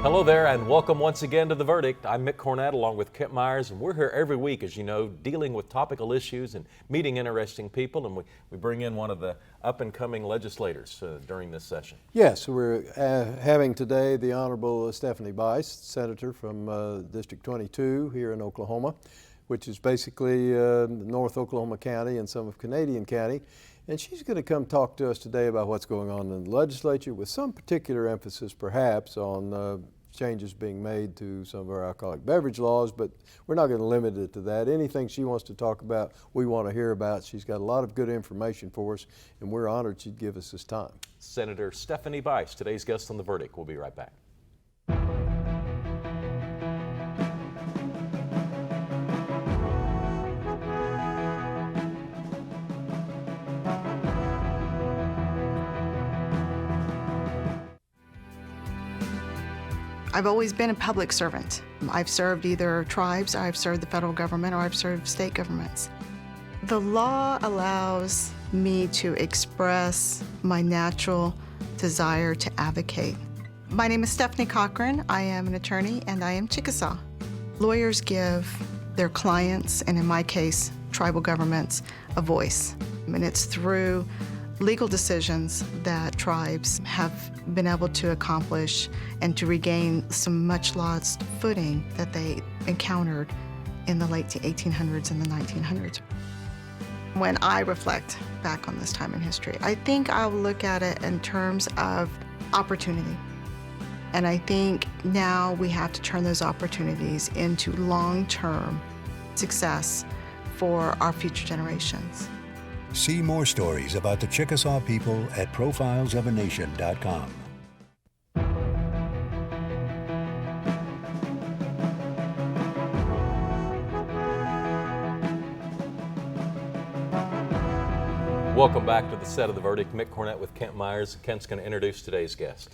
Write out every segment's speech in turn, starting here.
Hello there and welcome once again to The Verdict. I'm Mick Cornett along with Kent Myers, and we're here every week, as you know, dealing with topical issues and meeting interesting people, and we bring in one of the up-and-coming legislators during this session. Yes, we're having today the Honorable Stephanie Bice, Senator from District 22 here in Oklahoma, which is basically North Oklahoma County and some of Canadian County. And she's going to come talk to us today about what's going on in the legislature, with some particular emphasis perhaps on changes being made to some of our alcoholic beverage laws, but we're not going to limit it to that. Anything she wants to talk about, we want to hear about. She's got a lot of good information for us, and we're honored she'd give us this time. Senator Stephanie Bice, today's guest on The Verdict. We'll be right back. I've always been a public servant. I've served either tribes, I've served the federal government, or I've served state governments. The law allows me to express my natural desire to advocate. My name is Stephanie Cochran. I am an attorney and I am Chickasaw. Lawyers give their clients, and in my case, tribal governments, a voice. And it's through legal decisions that tribes have been able to accomplish and to regain some much lost footing that they encountered in the late 1800s and the 1900s. When I reflect back on this time in history, I think I'll look at it in terms of opportunity. And I think now we have to turn those opportunities into long-term success for our future generations. See more stories about the Chickasaw people at profilesofanation.com. Welcome back to the set of The Verdict. Mick Cornett with Kent Myers. Kent's going to introduce today's guest.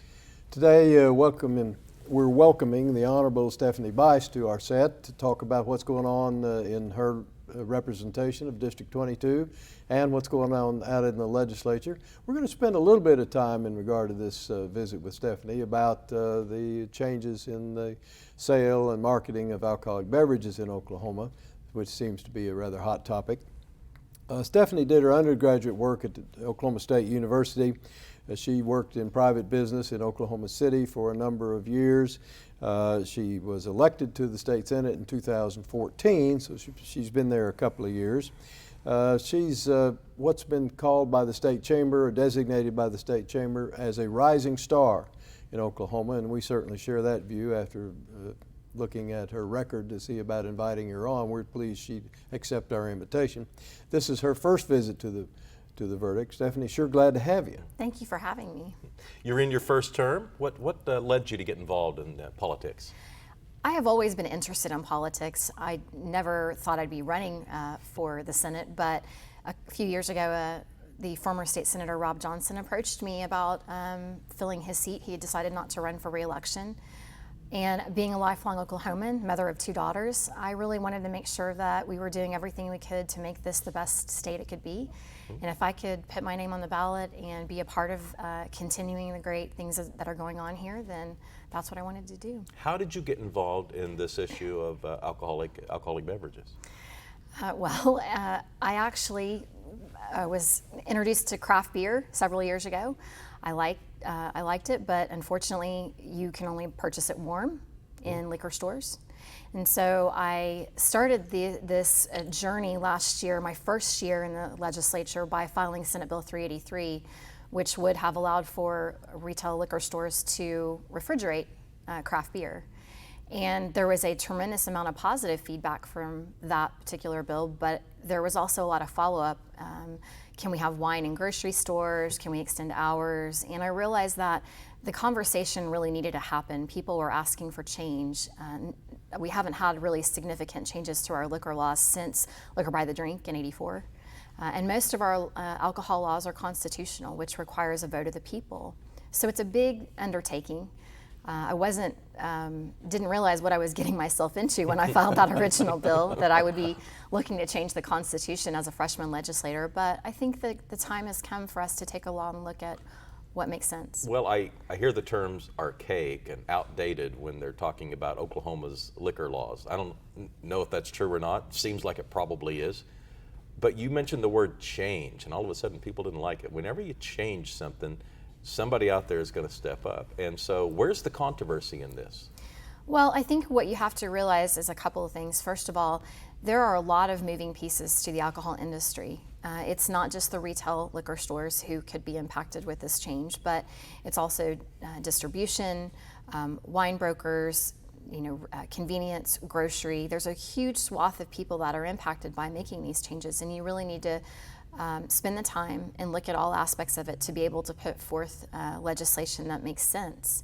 Today, we're welcoming the Honorable Stephanie Bice to our set to talk about what's going on in her representation of District 22 and what's going on out in the legislature. We're going to spend a little bit of time in regard to this visit with Stephanie about the changes in the sale and marketing of alcoholic beverages in Oklahoma, which seems to be a rather hot topic. Stephanie did her undergraduate work at Oklahoma State University. She worked in private business in Oklahoma City for a number of years. She was elected to the state senate in 2014, so she's been there a couple of years. She's what's been called by the state chamber, or designated by the state chamber, as a rising star in Oklahoma, and we certainly share that view after looking at her record to see about inviting her on. We're pleased she'd accept our invitation. This is her first visit to the Verdict. Stephanie, sure glad to have you. Thank you for having me. You're in your first term. What led you to get involved in politics? I have always been interested in politics. I never thought I'd be running for the Senate, but a few years ago, the former state senator Rob Johnson approached me about filling his seat. He had decided not to run for re-election. And being a lifelong Oklahoman, mother of 2 daughters, I really wanted to make sure that we were doing everything we could to make this the best state it could be. And if I could put my name on the ballot and be a part of continuing the great things that are going on here, then that's what I wanted to do. How did you get involved in this issue of alcoholic beverages? I actually was introduced to craft beer several years ago. I liked it, but unfortunately, you can only purchase it warm in liquor stores. And so I started this journey last year, my first year in the legislature, by filing Senate Bill 383, which would have allowed for retail liquor stores to refrigerate craft beer. And there was a tremendous amount of positive feedback from that particular bill, but there was also a lot of follow-up. Can we have wine in grocery stores? Can we extend hours? And I realized that the conversation really needed to happen. People were asking for change. We haven't had really significant changes to our liquor laws since liquor by the drink in '84. And most of our alcohol laws are constitutional, which requires a vote of the people. So it's a big undertaking. I didn't realize what I was getting myself into when I filed that original bill, that I would be looking to change the Constitution as a freshman legislator. But I think that the time has come for us to take a long look at what makes sense. Well, I hear the terms archaic and outdated when they're talking about Oklahoma's liquor laws. I don't know if that's true or not. Seems like it probably is. But you mentioned the word change, and all of a sudden people didn't like it. Whenever you change something, somebody out there is going to step up. And so where's the controversy in this? Well, I think what you have to realize is a couple of things. First of all, there are a lot of moving pieces to the alcohol industry. It's not just the retail liquor stores who could be impacted with this change, but it's also distribution, wine brokers, convenience, grocery. There's a huge swath of people that are impacted by making these changes, and you really need to spend the time and look at all aspects of it to be able to put forth legislation that makes sense.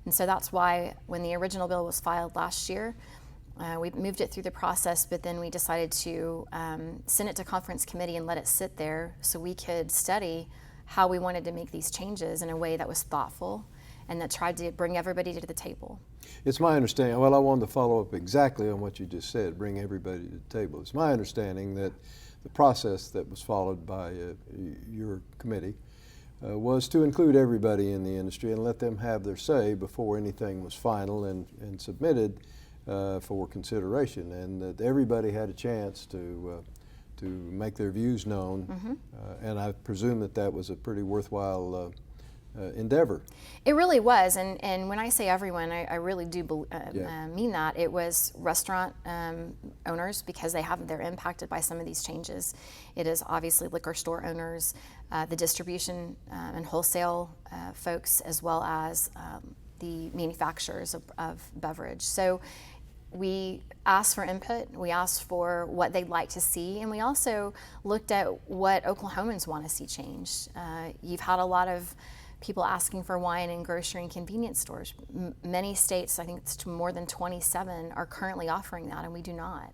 And so that's why when the original bill was filed last year, we moved it through the process, but then we decided to send it to conference committee and let it sit there so we could study how we wanted to make these changes in a way that was thoughtful and that tried to bring everybody to the table. It's my understanding, well, I wanted to follow up exactly on what you just said, bring everybody to the table. It's my understanding that the process that was followed by your committee was to include everybody in the industry and let them have their say before anything was final and submitted for consideration, and that everybody had a chance to make their views known. And I presume that that was a pretty worthwhile endeavor. It really was, and when I say everyone, I really do mean that. It was restaurant owners, because they're impacted by some of these changes. It is obviously liquor store owners, the distribution and wholesale folks, as well as the manufacturers of beverage. So we asked for input, we asked for what they'd like to see, and we also looked at what Oklahomans want to see changed. You've had a lot of people asking for wine in grocery and convenience stores. Many states, I think it's more than 27, are currently offering that, and we do not.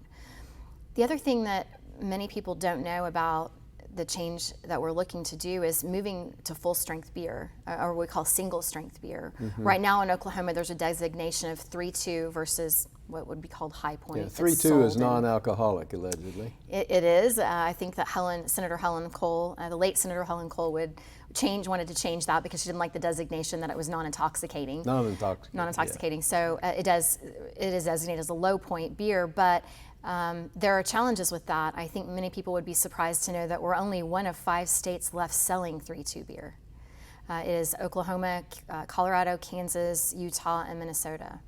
The other thing that many people don't know about the change that we're looking to do is moving to full strength beer, or what we call single strength beer. Right now in Oklahoma, there's a designation of 3.2 versus what would be called High Point. Yeah, 3.2 is non-alcoholic, allegedly. It is. I think that Senator Helen Cole, the late Senator Helen Cole, wanted to change that because she didn't like the designation that it was non-intoxicating. Non-intoxicating. Yeah. So it is designated as a low point beer, but there are challenges with that. I think many people would be surprised to know that we're only one of 5 states left selling 3.2 beer. It is Oklahoma, Colorado, Kansas, Utah, and Minnesota.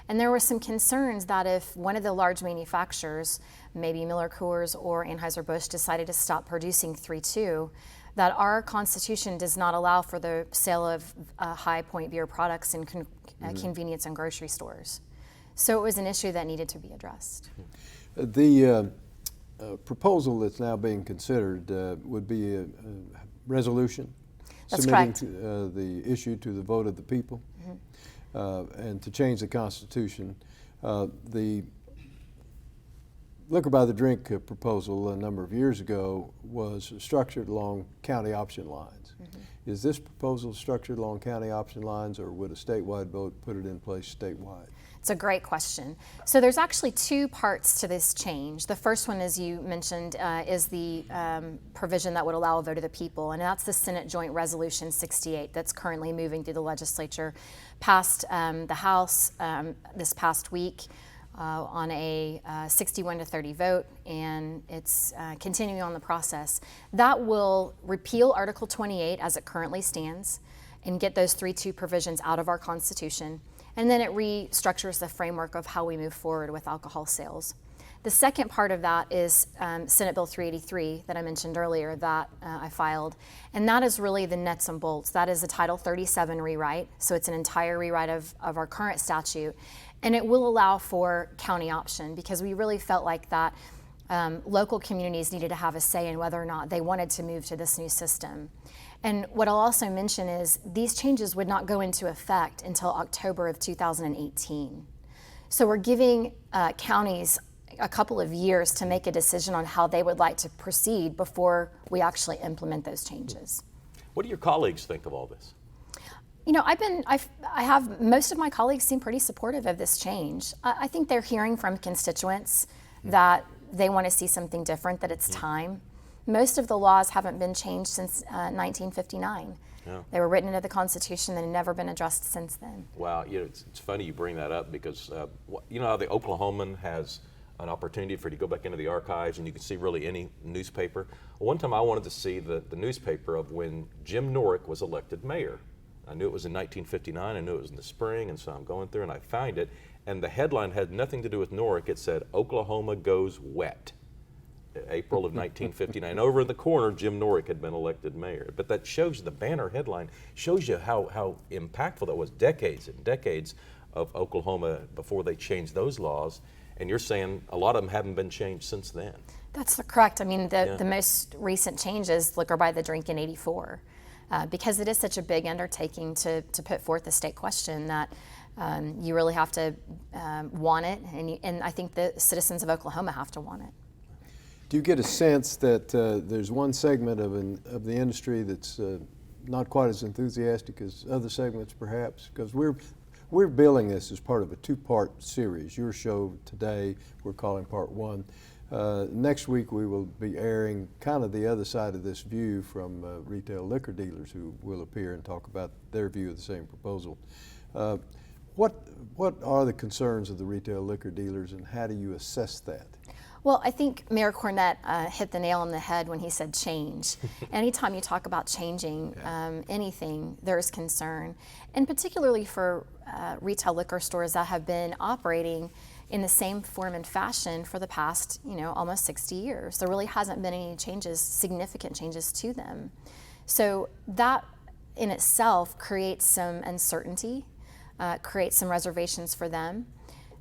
And there were some concerns that if one of the large manufacturers, maybe Miller Coors or Anheuser-Busch, decided to stop producing 3.2, that our Constitution does not allow for the sale of High Point beer products in convenience and grocery stores. So it was an issue that needed to be addressed. The proposal that's now being considered would be a resolution That's submitting correct. The issue to the vote of the people, and to change the Constitution. The Liquor by the Drink proposal a number of years ago was structured along county option lines. Is this proposal structured along county option lines, or would a statewide vote put it in place statewide? It's a great question. So there's actually 2 parts to this change. The first one, as you mentioned, is the provision that would allow a vote of the people, and that's the Senate Joint Resolution 68 that's currently moving through the legislature, passed the House this past week on a 61-30 vote, and it's continuing on the process. That will repeal Article 28 as it currently stands and get those 3.2 provisions out of our Constitution. And then it restructures the framework of how we move forward with alcohol sales. The second part of that is Senate Bill 383 that I mentioned earlier that I filed. And that is really the nuts and bolts. That is a Title 37 rewrite. So it's an entire rewrite of our current statute. And it will allow for county option, because we really felt like that local communities needed to have a say in whether or not they wanted to move to this new system. And what I'll also mention is these changes would not go into effect until October of 2018. So we're giving counties a couple of years to make a decision on how they would like to proceed before we actually implement those changes. What do your colleagues think of all this? You know, I have most of my colleagues seem pretty supportive of this change. I think they're hearing from constituents that they want to see something different, that it's time. Most of the laws haven't been changed since 1959. Yeah. They were written into the Constitution and have never been addressed since then. Wow, it's funny you bring that up because you know how the Oklahoman has an opportunity for you to go back into the archives and you can see really any newspaper. Well, one time I wanted to see the newspaper of when Jim Norick was elected mayor. I knew it was in 1959, I knew it was in the spring, and so I'm going through and I find it, and the headline had nothing to do with Norick. It said, "Oklahoma goes wet." April of 1959. Over in the corner, Jim Norick had been elected mayor. But that shows, the banner headline shows you how impactful that was. Decades and decades of Oklahoma before they changed those laws. And you're saying a lot of them haven't been changed since then. That's correct. I mean, the most recent change is liquor by the drink in '84. Because it is such a big undertaking to put forth the state question that you really have to want it. And I think the citizens of Oklahoma have to want it. Do you get a sense that there's one segment of the industry that's not quite as enthusiastic as other segments, perhaps? Because we're billing this as part of a two-part series. Your show today, we're calling part one. Next week, we will be airing kind of the other side of this view from retail liquor dealers who will appear and talk about their view of the same proposal. What are the concerns of the retail liquor dealers, and how do you assess that? Well, I think Mayor Cornett hit the nail on the head when he said change. Anytime you talk about changing anything, there's concern. And particularly for retail liquor stores that have been operating in the same form and fashion for the past, almost 60 years. There really hasn't been any changes, significant changes to them. So that in itself creates some uncertainty, creates some reservations for them.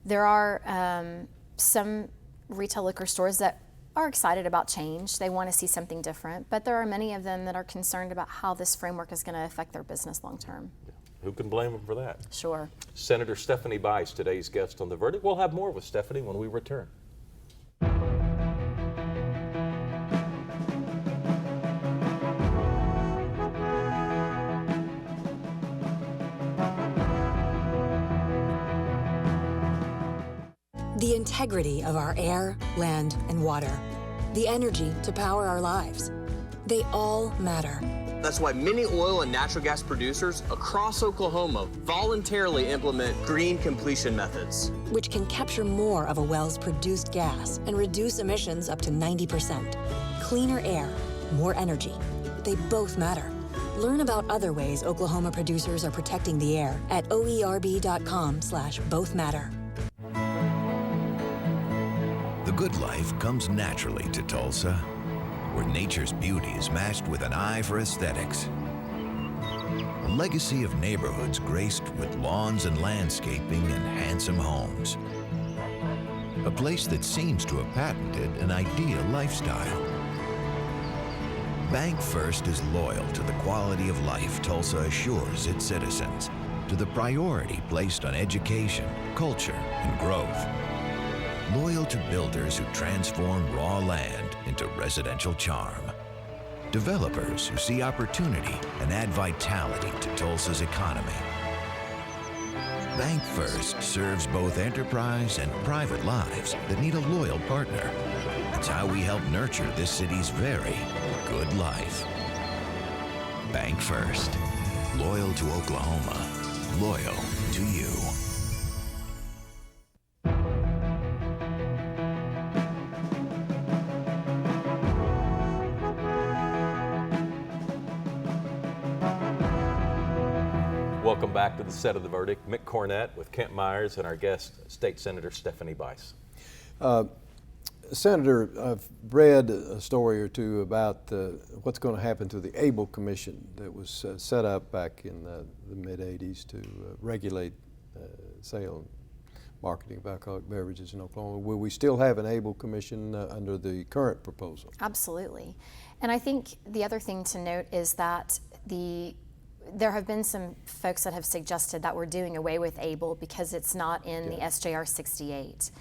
There are some retail liquor stores that are excited about change. They want to see something different, but there are many of them that are concerned about how this framework is going to affect their business long term. Who can blame them for that? Sure. Senator Stephanie Bice, today's guest on The Verdict. We'll have more with Stephanie when we return. The integrity of our air, land, and water. The energy to power our lives. They all matter. That's why many oil and natural gas producers across Oklahoma voluntarily implement green completion methods, which can capture more of a well's produced gas and reduce emissions up to 90%. Cleaner air, more energy. They both matter. Learn about other ways Oklahoma producers are protecting the air at oerb.com/bothmatter. The good life comes naturally to Tulsa, where nature's beauty is matched with an eye for aesthetics. A legacy of neighborhoods graced with lawns and landscaping and handsome homes. A place that seems to have patented an ideal lifestyle. Bank First is loyal to the quality of life Tulsa assures its citizens, to the priority placed on education, culture, and growth. Loyal to builders who transform raw land into residential charm. Developers who see opportunity and add vitality to Tulsa's economy. Bank First serves both enterprise and private lives that need a loyal partner. It's how we help nurture this city's very good life. Bank First. Loyal to Oklahoma. Loyal to you. Welcome back to the set of The Verdict. Mick Cornett with Kent Myers and our guest, State Senator Stephanie Bice. Senator, I've read a story or two about what's going to happen to the ABLE Commission that was set up back in the mid-'80s to regulate sale and marketing of alcoholic beverages in Oklahoma. Will we still have an ABLE Commission under the current proposal? Absolutely. And I think the other thing to note is that there have been some folks that have suggested that we're doing away with ABLE because it's not in the SJR 68.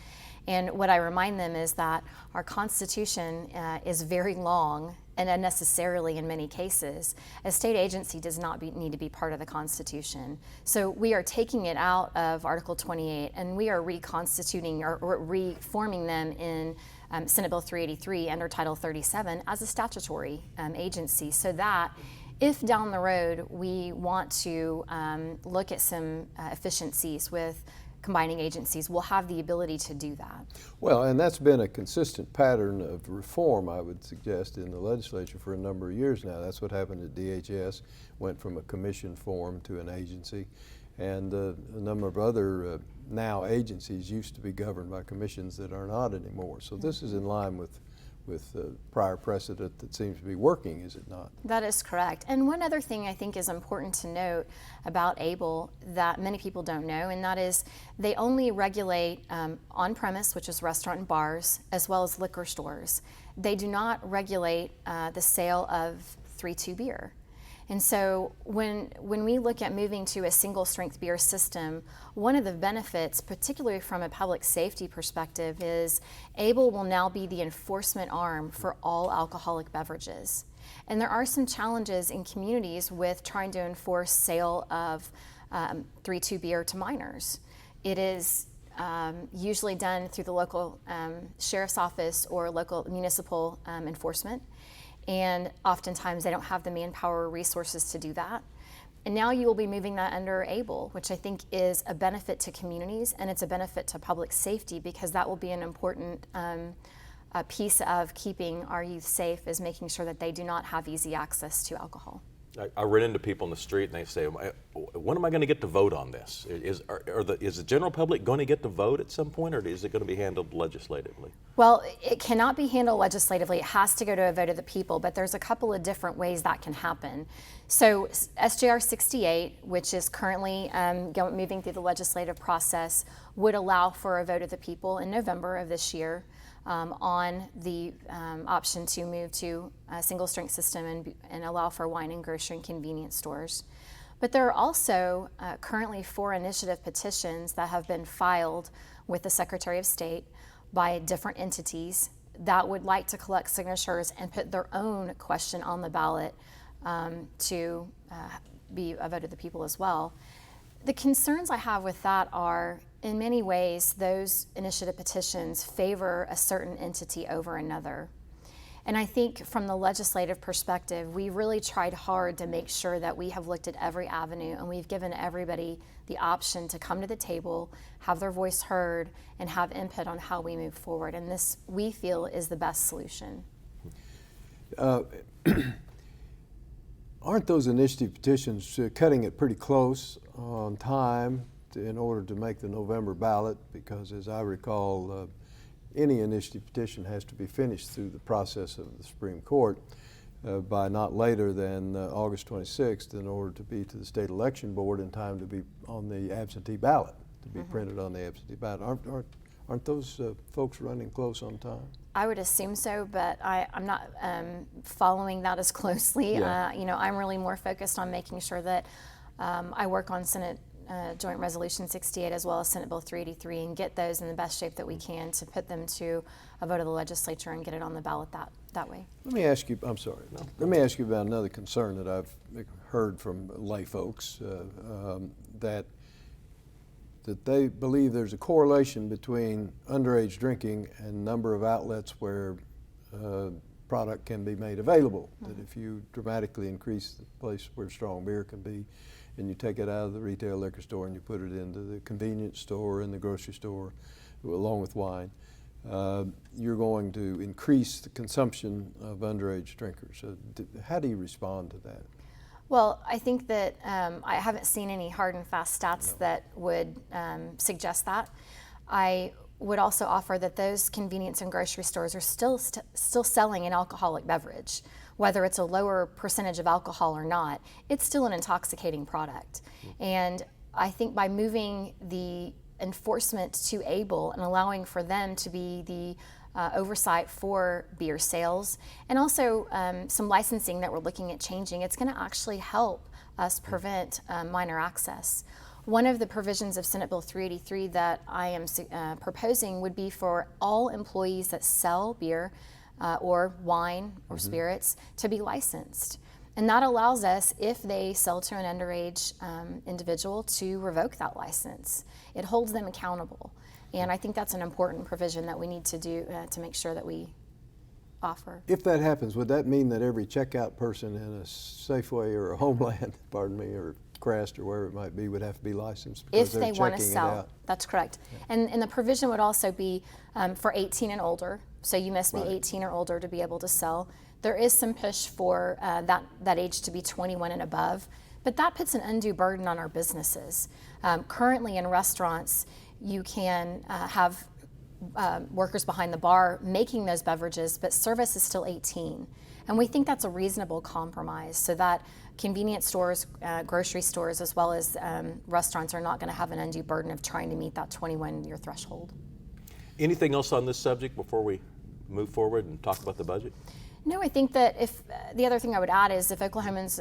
And what I remind them is that our Constitution is very long and unnecessarily in many cases. A state agency does not need to be part of the Constitution. So we are taking it out of Article 28 and we are reconstituting or reforming them in Senate Bill 383 under Title 37 as a statutory agency so that If down the road we want to look at some efficiencies with combining agencies, we'll have the ability to do that. Well, and that's been a consistent pattern of reform, I would suggest, in the legislature for a number of years now. That's what happened at DHS, went from a commission form to an agency. And a number of other now agencies used to be governed by commissions that are not anymore. So this is in line with prior precedent that seems to be working, is it not? That is correct. And one other thing I think is important to note about ABLE that many people don't know, and that is they only regulate on-premise, which is restaurant and bars, as well as liquor stores. They do not regulate the sale of 3-2 beer. And so when we look at moving to a single strength beer system, one of the benefits, particularly from a public safety perspective, is ABLE will now be the enforcement arm for all alcoholic beverages. And there are some challenges in communities with trying to enforce sale of 3-2 beer to minors. It is usually done through the local sheriff's office or local municipal enforcement. And oftentimes they don't have the manpower or resources to do that. And now you will be moving that under ABLE, which I think is a benefit to communities, and it's a benefit to public safety, because that will be an important piece of keeping our youth safe, is making sure that they do not have easy access to alcohol. I run into people in the street and they say, when am I going to get to vote on this? Is the general public going to get to vote at some point, or is it going to be handled legislatively? Well, it cannot be handled legislatively. It has to go to a vote of the people, but there's a couple of different ways that can happen. So SJR 68, which is currently moving through the legislative process, would allow for a vote of the people in November of this year. On the option to move to a single strength system and allow for wine and grocery and convenience stores. But there are also currently 4 initiative petitions that have been filed with the Secretary of State by different entities that would like to collect signatures and put their own question on the ballot to be a vote of the people as well. The concerns I have with that are, in many ways, those initiative petitions favor a certain entity over another. And I think from the legislative perspective, we really tried hard to make sure that we have looked at every avenue and we've given everybody the option to come to the table, have their voice heard, and have input on how we move forward. And this, we feel, is the best solution. Aren't those initiative petitions cutting it pretty close on time in order to make the November ballot? Because as I recall, any initiative petition has to be finished through the process of the Supreme Court by not later than August 26th in order to be to the state election board in time to be on the absentee ballot, to be printed on the absentee ballot. Aren't those folks running close on time? I would assume so, but I'm not following that as closely. Yeah. I'm really more focused on making sure that I work on Senate Joint Resolution 68 as well as Senate Bill 383 and get those in the best shape that we can to put them to a vote of the legislature and get it on the ballot that way. Let me ask you, I'm sorry, let me ask you about another concern that I've heard from lay folks, that they believe there's a correlation between underage drinking and number of outlets where product can be made available. That if you dramatically increase the place where strong beer can be, and you take it out of the retail liquor store and you put it into the convenience store and the grocery store along with wine, you're going to increase the consumption of underage drinkers. So how do you respond to that? Well, I think that I haven't seen any hard and fast stats that would suggest that. I would also offer that those convenience and grocery stores are still selling an alcoholic beverage. Whether it's a lower percentage of alcohol or not, it's still an intoxicating product. And I think by moving the enforcement to ABLE and allowing for them to be the oversight for beer sales, and also some licensing that we're looking at changing, it's going to actually help us prevent minor access. One of the provisions of Senate Bill 383 that I am proposing would be for all employees that sell beer or wine or spirits to be licensed. And that allows us, if they sell to an underage individual, to revoke that license. It holds them accountable. And I think that's an important provision that we need to do to make sure that we offer. If that happens, would that mean that every checkout person in a Safeway or a Homeland, pardon me, or Crest or wherever it might be, would have to be licensed because If they're they want to checking it sell, out? that's correct. And the provision would also be for 18 and older, so you must be Right. 18 or older to be able to sell. There is some push for that age to be 21 and above, but that puts an undue burden on our businesses. Currently in restaurants, you can have workers behind the bar making those beverages, but service is still 18. And we think that's a reasonable compromise so that convenience stores, grocery stores, as well as restaurants are not going to have an undue burden of trying to meet that 21-year threshold. Anything else on this subject before we move forward and talk about the budget? No, I think that if the other thing I would add is if Oklahomans,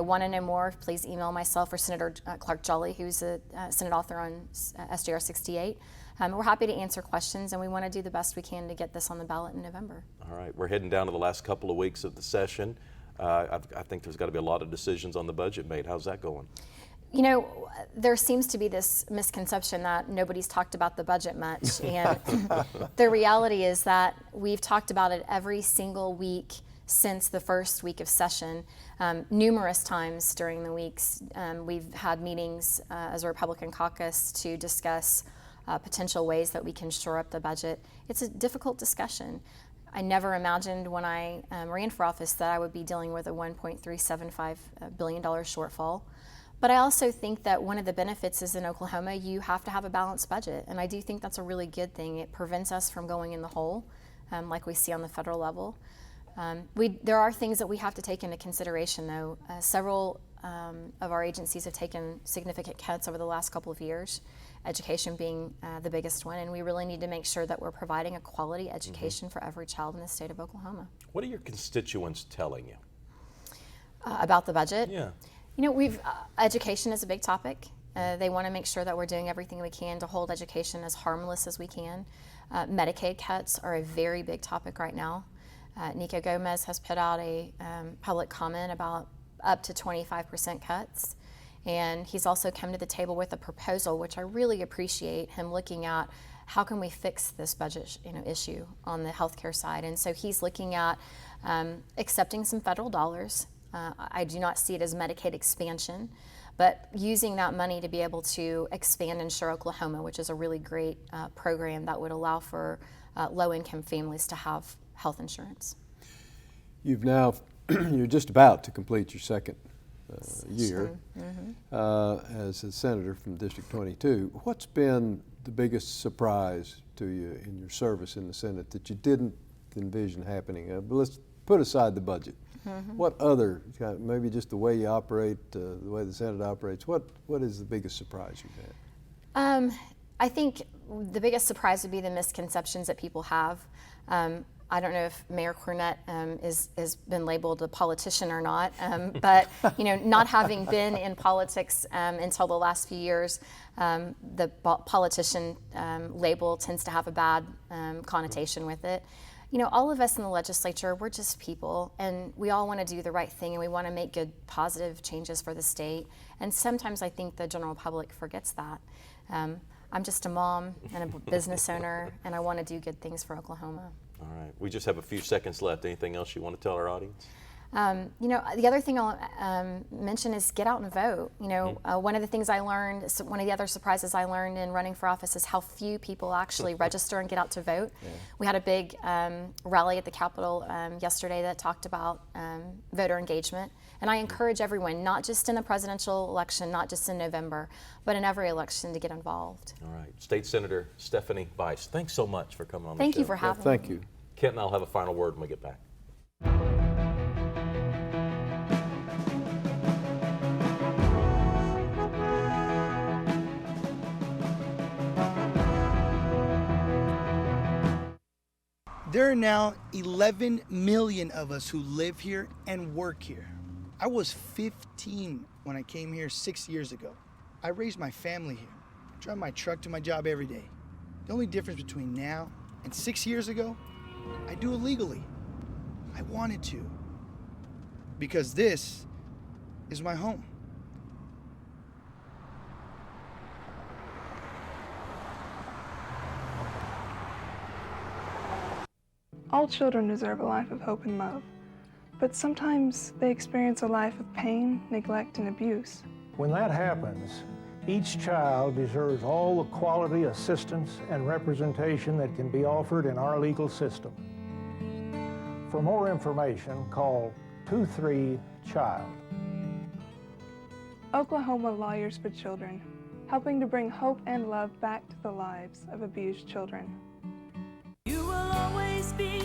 want to know more, please email myself or Senator Clark Jolly, who's a Senate author on SJR 68. We're happy to answer questions, and we want to do the best we can to get this on the ballot in November. All right, we're heading down to the last couple of weeks of the session. I think there's got to be a lot of decisions on the budget made. How's that going? You know, there seems to be this misconception that nobody's talked about the budget much, and the reality is that we've talked about it every single week since the first week of session. Numerous times during the weeks, we've had meetings as a Republican caucus to discuss potential ways that we can shore up the budget. It's a difficult discussion. I never imagined when I ran for office that I would be dealing with a $1.375 billion shortfall. But I also think that one of the benefits is in Oklahoma, you have to have a balanced budget. And I do think that's a really good thing. It prevents us from going in the hole like we see on the federal level. There are things that we have to take into consideration, though. Several of our agencies have taken significant cuts over the last couple of years, education being the biggest one, and we really need to make sure that we're providing a quality education for every child in the state of Oklahoma. What are your constituents telling you? About the budget? Yeah. You know, education is a big topic. They want to make sure that we're doing everything we can to hold education as harmless as we can. Medicaid cuts are a very big topic right now. Nico Gomez has put out a public comment about up to 25% cuts. And he's also come to the table with a proposal, which I really appreciate him looking at how can we fix this budget issue on the healthcare side. And so he's looking at accepting some federal dollars. I do not see it as Medicaid expansion, but using that money to be able to expand Insure Oklahoma, which is a really great program that would allow for low-income families to have health insurance. You're just about to complete your second year as a senator from District 22. What's been the biggest surprise to you in your service in the Senate that you didn't envision happening? But let's put aside the budget. What other, maybe just the way you operate, the way the Senate operates, what is the biggest surprise you've had? I think the biggest surprise would be the misconceptions that people have. I don't know if Mayor Cornett has been labeled a politician or not, but not having been in politics until the last few years, the politician label tends to have a bad connotation with it. All of us in the legislature, we're just people, and we all want to do the right thing, and we want to make good, positive changes for the state. And sometimes I think the general public forgets that. I'm just a mom and a business owner, and I want to do good things for Oklahoma. All right, we just have a few seconds left. Anything else you want to tell our audience? The other thing I'll mention is get out and vote. One of the things I learned, one of the other surprises I learned in running for office is how few people actually register and get out to vote. Yeah. We had a big rally at the Capitol yesterday that talked about voter engagement. And I encourage everyone, not just in the presidential election, not just in November, but in every election to get involved. All right. State Senator Stephanie Bice, thanks so much for coming on the show. Thank you for having me. Thank you. Kent and I'll have a final word when we get back. There are now 11 million of us who live here and work here. I was 15 when I came here 6 years ago. I raised my family here. I drive my truck to my job every day. The only difference between now and 6 years ago, I do it legally. I wanted to. Because this is my home. All children deserve a life of hope and love, but sometimes they experience a life of pain, neglect, and abuse. When that happens, each child deserves all the quality assistance and representation that can be offered in our legal system. For more information, call 23-CHILD. Oklahoma Lawyers for Children, helping to bring hope and love back to the lives of abused children. You will always be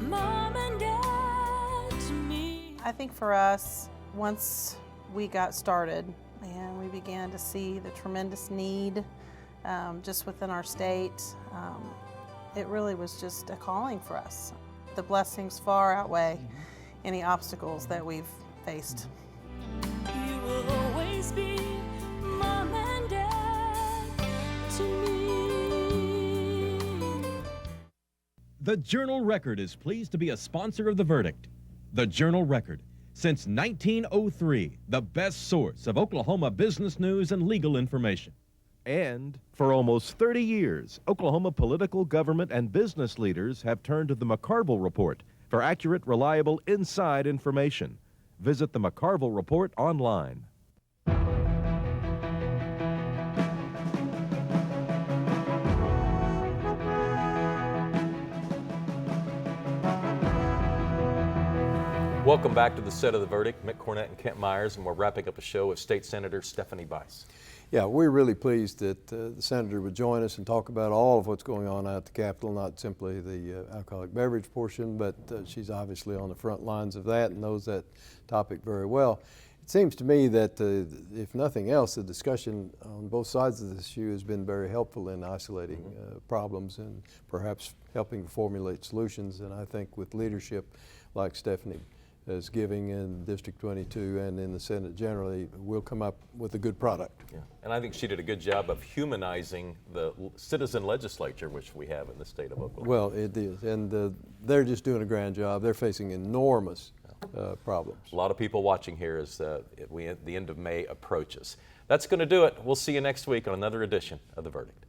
mom and dad to me. I think for us, once we got started and we began to see the tremendous need just within our state, it really was just a calling for us. The blessings far outweigh any obstacles that we've faced. You will always be mom and dad to me. The Journal-Record is pleased to be a sponsor of The Verdict. The Journal-Record, since 1903, the best source of Oklahoma business news and legal information. And for almost 30 years, Oklahoma political, government, and business leaders have turned to the McCarville Report for accurate, reliable, inside information. Visit the McCarville Report online. Welcome back to the set of The Verdict. Mick Cornett and Kent Myers, and we're wrapping up a show with State Senator Stephanie Bice. Yeah, we're really pleased that the Senator would join us and talk about all of what's going on out at the Capitol, not simply the alcoholic beverage portion, but she's obviously on the front lines of that and knows that topic very well. It seems to me that, if nothing else, the discussion on both sides of this issue has been very helpful in isolating problems and perhaps helping to formulate solutions. And I think with leadership like Stephanie is giving in District 22 and in the Senate generally, we'll come up with a good product. Yeah. And I think she did a good job of humanizing the citizen legislature, which we have in the state of Oklahoma. Well, it is, and they're just doing a grand job. They're facing enormous problems. A lot of people watching here as the end of May approaches. That's going to do it. We'll see you next week on another edition of The Verdict.